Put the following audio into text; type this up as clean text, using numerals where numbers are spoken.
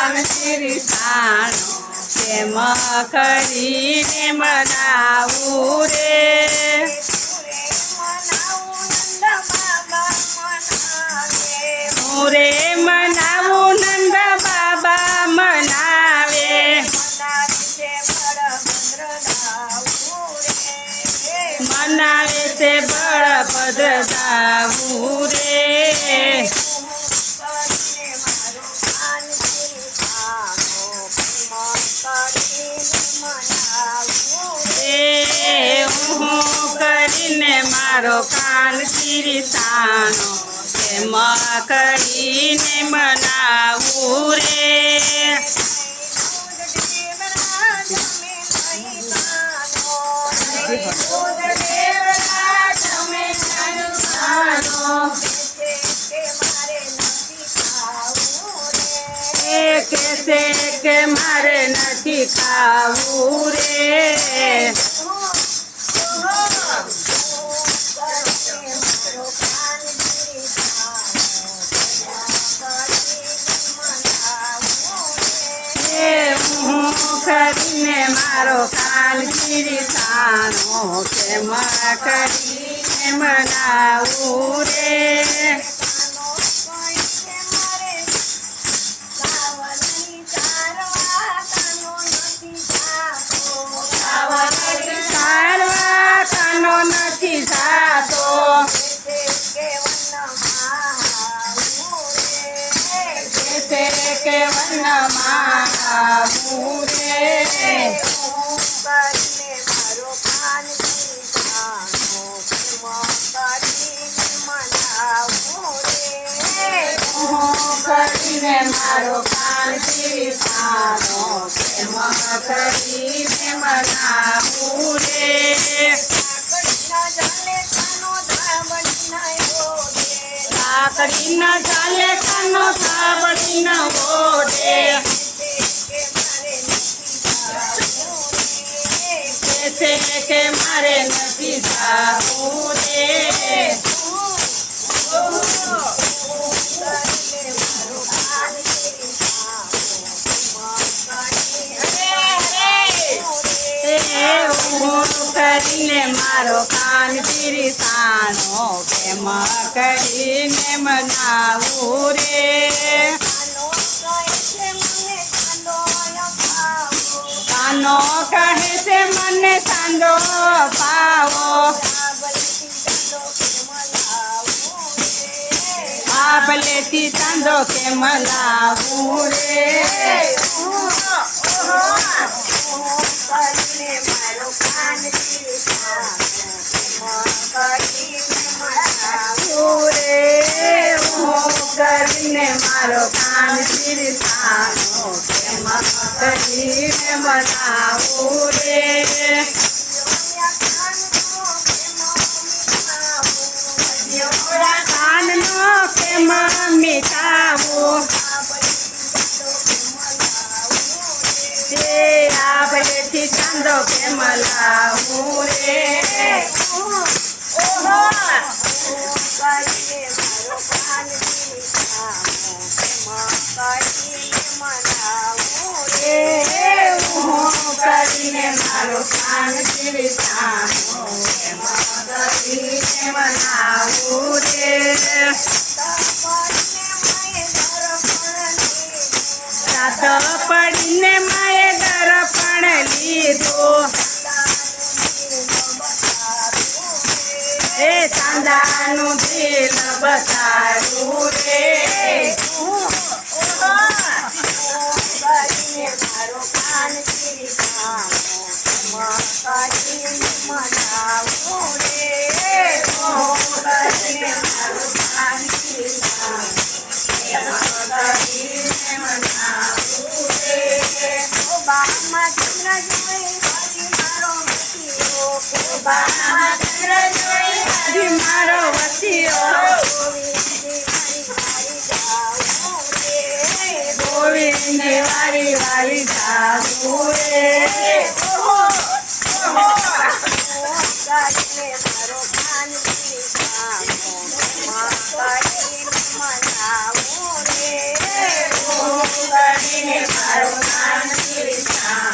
કાન શિરસાણો કેમ કરીને મનાવું રે રે મનાવું નંદ બાબા મનાવે મનાવે છે બળભદ્ર દાવું રે હું કરીને મારો કાન શિરસાણો કેમ કરીને મનાવું રે કેસે કે મારે નથી ખાવું રે કરીને મારો કાન શિરસાણો કેમ કરીને મનાવું રે સારવા કાનો નથી જાતો કે વનમાં આવું રે કરીને મારો કાન શિરસાણો કેમ કરીને મનાવું રે લાકડી ન ચાલે કાનો સાબડી ન ઓઢે કે મારે નથી જાવું રે કરીને મારો કાન શિરસાણો કેમ કરીને મનાવું રે કાનો કહે છે મને સાંજો પાવો બાબલેથી ચાંદો કેમ લાવું રે કરીને મારો કાન શિરસાણો કેમ કરીને મનાવું રે કાનનો કેમ મીઠાવું આબલેથી ચાંદો કેમ લાવું રે કરીને મારો કાન શિરસાણો કેમ કરીને મનાવું રે રાત પડીને માએ દર્પણ લીધો ચાંદાનું દિલ બતાડ્યું રે મારો કાન શિરસાણો મનાવું રે મારો કાન શિરસાણો મનાવું રે બામાં ચંદ્ર જોઈ મારો વસીઓ બામાં ચંદ્ર જોઈ મારો વસીઓ ગોવિંદ વારી વારી જાવું રે મારો કાન શિરસાણો મનાવું રે કરીને મારો નામ કૃષ્ણ